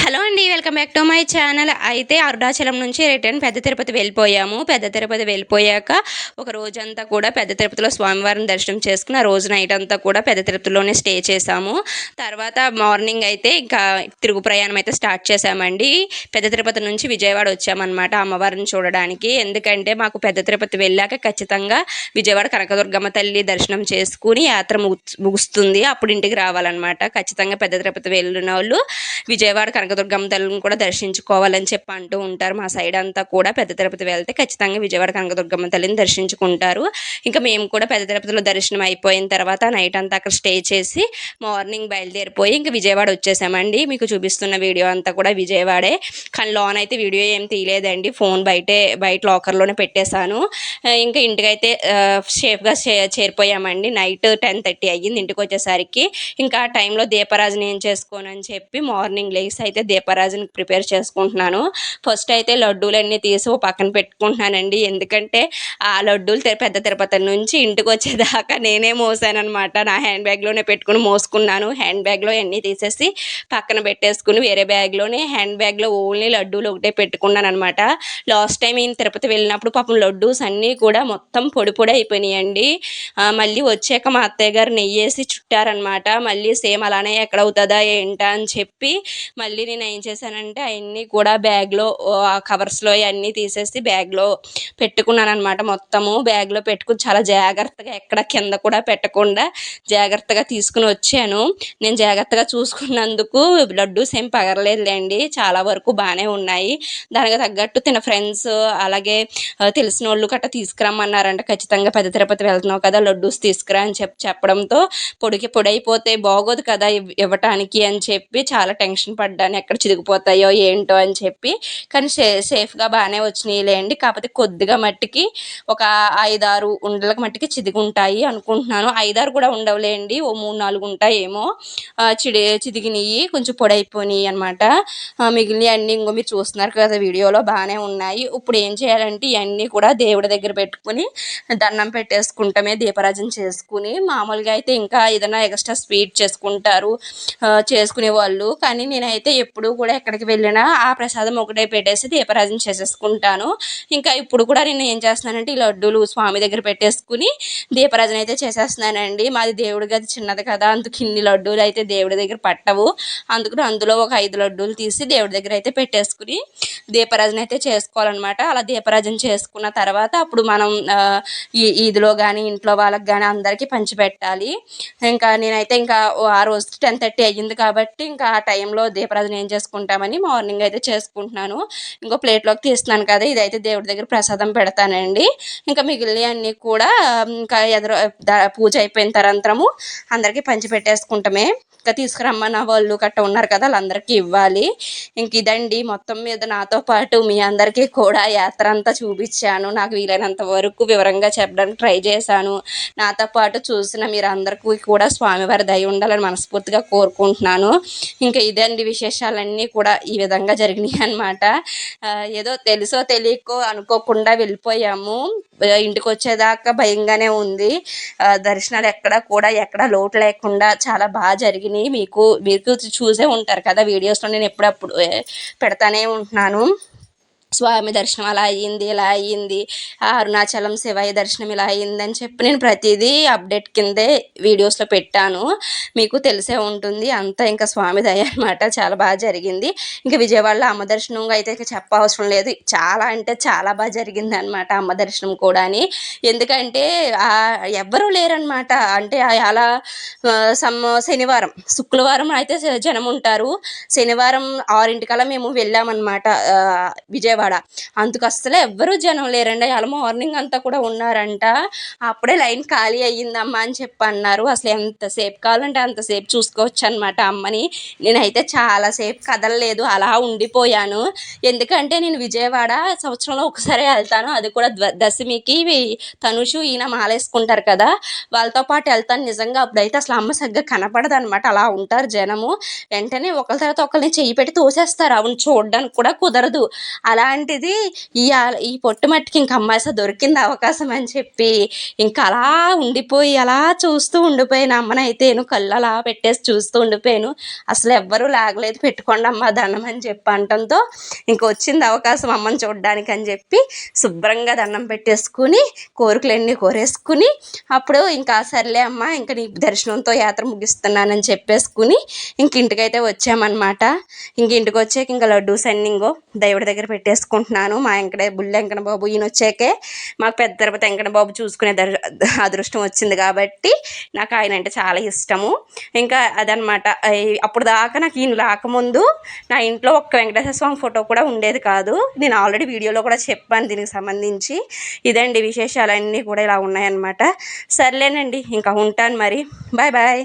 Hello అండి. Welcome back to my channel. అయితే అరుణాచలం నుంచి రిటర్న్ పెద్ద తిరుపతి వెళ్ళిపోయాము. పెద్ద తిరుపతి వెళ్ళిపోయాక ఒక రోజంతా కూడా పెద్ద తిరుపతిలో స్వామివారిని దర్శనం చేసుకుని, ఆ రోజు నైట్ అంతా కూడా పెద్ద తిరుపతిలోనే స్టే చేశాము. తర్వాత మార్నింగ్ అయితే ఇంకా తిరుగు ప్రయాణం అయితే స్టార్ట్ చేశామండి. పెద్ద తిరుపతి నుంచి విజయవాడ వచ్చామన్నమాట అమ్మవారిని చూడడానికి. ఎందుకంటే మాకు పెద్ద తిరుపతి వెళ్ళాక ఖచ్చితంగా విజయవాడ కనకదుర్గమ్మ తల్లి దర్శనం చేసుకుని యాత్ర ముగుస్తుంది. అప్పుడు ఇంటికి రావాలన్నమాట. ఖచ్చితంగా పెద్ద తిరుపతి వెళ్ళిన వాళ్ళు విజయవాడ కనకదుర్గమ్మ తల్లిని కూడా దర్శించుకోవాలని చెప్పి అంటూ ఉంటారు. మా సైడ్ అంతా కూడా పెద్ద తిరుపతి వెళ్తే ఖచ్చితంగా విజయవాడ కనకదుర్గమ్మ తల్లిని దర్శించుకుంటారు. ఇంకా మేము కూడా పెద్ద తిరుపతిలో దర్శనం అయిపోయిన తర్వాత నైట్ అంతా అక్కడ స్టే చేసి మార్నింగ్ బయలుదేరిపోయి ఇంకా విజయవాడ వచ్చేసామండి. మీకు చూపిస్తున్న వీడియో అంతా కూడా విజయవాడే, కానీ లోన్ అయితే వీడియో ఏం తీయలేదండి. ఫోన్ బయట లాకర్లోనే పెట్టేశాను. ఇంకా ఇంటికైతే సేఫ్గా చేరిపోయామండి. నైట్ 10:30 అయ్యింది ఇంటికి వచ్చేసరికి. ఇంకా ఆ టైంలో దీపారాజన ఏం చేసుకోనని చెప్పి మార్నింగ్ లేసి అయితే దీపారాజన ప్రిపేర్ చేసుకుంటున్నాను. ఫస్ట్ అయితే లడ్డూలన్నీ తీసి ఓ పక్కన పెట్టుకుంటున్నానండి. ఎందుకంటే ఆ లడ్డూలు పెద్ద తిరుపతి నుంచి ఇంటికి వచ్చేదాకా నేనే మోసానమాట. నా హ్యాండ్ బ్యాగ్లోనే పెట్టుకుని మోసుకున్నాను. హ్యాండ్ బ్యాగ్లో అన్నీ తీసేసి పక్కన పెట్టేసుకుని వేరే బ్యాగ్లోనే హ్యాండ్ బ్యాగ్లో ఓన్లీ లడ్డూలు ఒకటే పెట్టుకున్నాను అనమాట. లాస్ట్ టైం ఈయన తిరుపతి వెళ్ళినప్పుడు పాపం లడ్డూస్ అన్నీ కూడా మొత్తం పొడి పొడి అయిపోయినాయండి. మళ్ళీ వచ్చాక మా అత్తయ్య గారు నెయ్యేసి చుట్టారనమాట. మళ్ళీ సేమ్ అలానే ఎక్కడ అవుతుందా ఏంటా అని చెప్పి మళ్ళీ నేను ఏం చేశానంటే అవన్నీ కూడా బ్యాగ్లో కవర్స్లో అవన్నీ తీసేసి బ్యాగ్లో పెట్టుకున్నాను అనమాట. మొత్తము బ్యాగ్లో పెట్టుకుని చాలా జాగ్రత్తగా ఎక్కడ కింద కూడా పెట్టకుండా జాగ్రత్తగా తీసుకుని వచ్చాను. నేను జాగ్రత్తగా చూసుకున్నందుకు లడ్డూస్ ఏం పగరలేదులేండి, చాలా వరకు బాగానే ఉన్నాయి. దానికి తగ్గట్టు తిన ఫ్రెండ్స్ అలాగే తెలిసిన వాళ్ళు గట్రా తీసుకురమ్మన్నారంట. ఖచ్చితంగా పెద్ద తిరుపతి వెళ్తున్నావు కదా లడ్డూస్ తీసుకురా అని చెప్పడంతో పొడైపోతే బాగోదు కదా ఇవ్వటానికి అని చెప్పి చాలా టెన్షన్ పడ్డాను, ఎక్కడ చిరిగిపోతాయో ఏంటో అని చెప్పి. కానీ సేఫ్గా బాగానే వచ్చినాయిలేండి. కాకపోతే కొద్దిగా మట్టికి ఒక 5-6 ఉండలకు మట్టికి చిదిగుంటాయి అనుకుంటున్నాను. 5-6 కూడా ఉండవులేండి, ఓ 3-4 ఉంటాయేమో చిదిగినవి, కొంచెం పొడైపోయినాయి అనమాట. మిగిలిన అన్నీ ఇంకో మీరు చూస్తున్నారు కదా వీడియోలో బాగానే ఉన్నాయి. ఇప్పుడు ఏం చేయాలంటే ఇవన్నీ కూడా దేవుడి దగ్గర పెట్టుకుని దండం పెట్టేసుకుంటామే, దీపారాజన చేసుకుని. మామూలుగా అయితే ఇంకా ఏదైనా ఎక్స్ట్రా స్వీట్ చేసుకుంటారు చేసుకునే వాళ్ళు, కానీ నేనైతే ఎప్పుడు కూడా ఎక్కడికి వెళ్ళినా ఆ ప్రసాదం ఒకటే పెట్టేసి దీపారాజన చేసేసుకుంటాను. ఇంకా ఇప్పుడు కూడా నేను ఏం చేస్తున్నానంటే ఈ లడ్డూలు స్వామి దగ్గర పెట్టేసుకుని దీపారాజన అయితే చేసేస్తున్నానండి. మాది దేవుడి గది చిన్నది కదా, అందుకు ఇన్ని లడ్డూలు అయితే దేవుడి దగ్గర పట్టవు. అందుకని అందులో ఒక 5 లడ్డూలు తీసి దేవుడి దగ్గర అయితే పెట్టేసుకుని దీపారాజన అయితే చేసుకోవాలన్నమాట. అలా దీపారాజన చేసుకున్న తర్వాత అప్పుడు మనం ఈదిలో కానీ ఇంట్లో వాళ్ళకి కానీ అందరికీ పంచిపెట్టాలి. ఇంకా నేనైతే ఇంకా ఆ రోజు 10:30 అయ్యింది కాబట్టి ఇంకా ఆ టైంలో దీపారాజన ఏం చేసుకుంటామని మార్నింగ్ అయితే చేసుకుంటున్నాను. ఇంకో ప్లేట్లోకి తీస్తున్నాను కదా, ఇదైతే దేవుడి దగ్గర ప్రసాదం పెడతానండి. ఇంకా మిగిలిన అన్నీ కూడా ఇంకా పూజ అయిపోయిన తరంతరము అందరికీ పంచిపెట్టేసుకుంటామే. ఇంకా తీసుకురమ్మన్న వాళ్ళు గట్ట ఉన్నారు కదా, వాళ్ళందరికీ ఇవ్వాలి. ఇంక ఇదండి మొత్తం మీద నాతో పాటు మీ అందరికీ కూడా యాత్ర అంతా చూపించాను. నాకు వీలైనంత వరకు వివరంగా చెప్పడానికి ట్రై చేశాను. నాతో పాటు చూసిన మీరు అందరికీ కూడా స్వామివారి దయ ఉండాలని మనస్ఫూర్తిగా కోరుకుంటున్నాను. ఇంకా ఇదండి విశేషాలన్నీ కూడా ఈ విధంగా జరిగినాయి అన్నమాట. ఏదో తెలుసో తెలియకో అనుకోకుండా వెళ్ళిపోయాము. ఇంటికి వచ్చేదాకా భయంగానే ఉంది. దర్శనాలు ఎక్కడ లోటు లేకుండా చాలా బాగా జరిగినాయి. మీరు చూసే ఉంటారు కదా వీడియోస్లో, నేను ఎప్పుడప్పుడు పెడతానే ఉంటున్నాను. స్వామి దర్శనం అలా అయ్యింది, ఇలా అయ్యింది, అరుణాచలం శివయ్య దర్శనం ఇలా అయ్యిందని చెప్పి నేను ప్రతిదీ అప్డేట్ కిందే వీడియోస్లో పెట్టాను. మీకు తెలిసే ఉంటుంది అంతా. ఇంకా స్వామి దయ అనమాట, చాలా బాగా జరిగింది. ఇంకా విజయవాడలో అమ్మ దర్శనం అయితే చెప్పవసరం లేదు, చాలా అంటే చాలా బాగా జరిగింది అనమాట అమ్మ దర్శనం కూడా. ఎందుకంటే ఎవ్వరూ లేరనమాట. అంటే అలా శనివారం శుక్రవారం అయితే జనం ఉంటారు. శనివారం 6 మేము వెళ్ళామన్నమాట విజయవాడ. అందుకు అస్సలు ఎవ్వరూ జనం లేరండి. అలా మార్నింగ్ అంతా కూడా ఉన్నారంట. అప్పుడే లైన్ ఖాళీ అయ్యిందమ్మా అని చెప్పి అన్నారు. అసలు ఎంతసేపు కావాలంటే అంతసేపు చూసుకోవచ్చు అనమాట అమ్మని. నేనైతే చాలాసేపు కదలలేదు, అలా ఉండిపోయాను. ఎందుకంటే నేను విజయవాడ సంవత్సరంలో ఒకసారి వెళ్తాను, అది కూడా దశమికి. తనుషు ఈయన మాలేసుకుంటారు కదా, వాళ్ళతో పాటు వెళ్తాను. నిజంగా అప్పుడైతే అసలు అమ్మ సరిగ్గా కనపడదు అనమాట, అలా ఉంటారు జనము. వెంటనే ఒకరి తర్వాత ఒకరిని చెయ్యి పెట్టి తోసేస్తారు, అవును చూడడానికి కూడా కుదరదు. అలా అలాంటిది ఈ పొట్టు మట్టికి ఇంక అమ్మాయి దొరికింది అవకాశం అని చెప్పి ఇంకా అలా ఉండిపోయి అలా చూస్తూ ఉండిపోయాను. అమ్మనైతేను కళ్ళు అలా పెట్టేసి చూస్తూ ఉండిపోయాను. అసలు ఎవ్వరూ లాగలేదు, పెట్టుకోండి అమ్మ దండం అని చెప్పి అనటంతో ఇంక వచ్చింది అవకాశం అమ్మని చూడడానికి అని చెప్పి శుభ్రంగా దండం పెట్టేసుకుని కోరికలన్నీ కోరేసుకుని అప్పుడు ఇంకా సర్లే అమ్మ ఇంక నీ దర్శనంతో యాత్ర ముగిస్తున్నానని చెప్పేసుకుని ఇంక ఇంటికైతే వచ్చామన్నమాట. ఇంక ఇంటికి వచ్చాక ఇంకా లడ్డూస్ అన్నీ ఇంకో దేవుడి దగ్గర పెట్టేసుకుంటున్నాను. మా బుల్లి వెంకన్న బాబు ఈయన వచ్చాకే మాకు పెద్ద తిరుపతి వెంకన్న బాబు చూసుకునే అదృష్టం వచ్చింది కాబట్టి నాకు ఆయన అంటే చాలా ఇష్టము. ఇంకా అదనమాట. అప్పుడు దాకా నాకు ఈయన రాకముందు నా ఇంట్లో ఒక్క వెంకటేశ్వర స్వామి ఫోటో కూడా ఉండేది కాదు. నేను ఆల్రెడీ వీడియోలో కూడా చెప్పాను దీనికి సంబంధించి. ఇదండి విశేషాలన్నీ కూడా ఇలా ఉన్నాయన్నమాట. సర్లేనండి ఇంకా ఉంటాను మరి. Bye bye.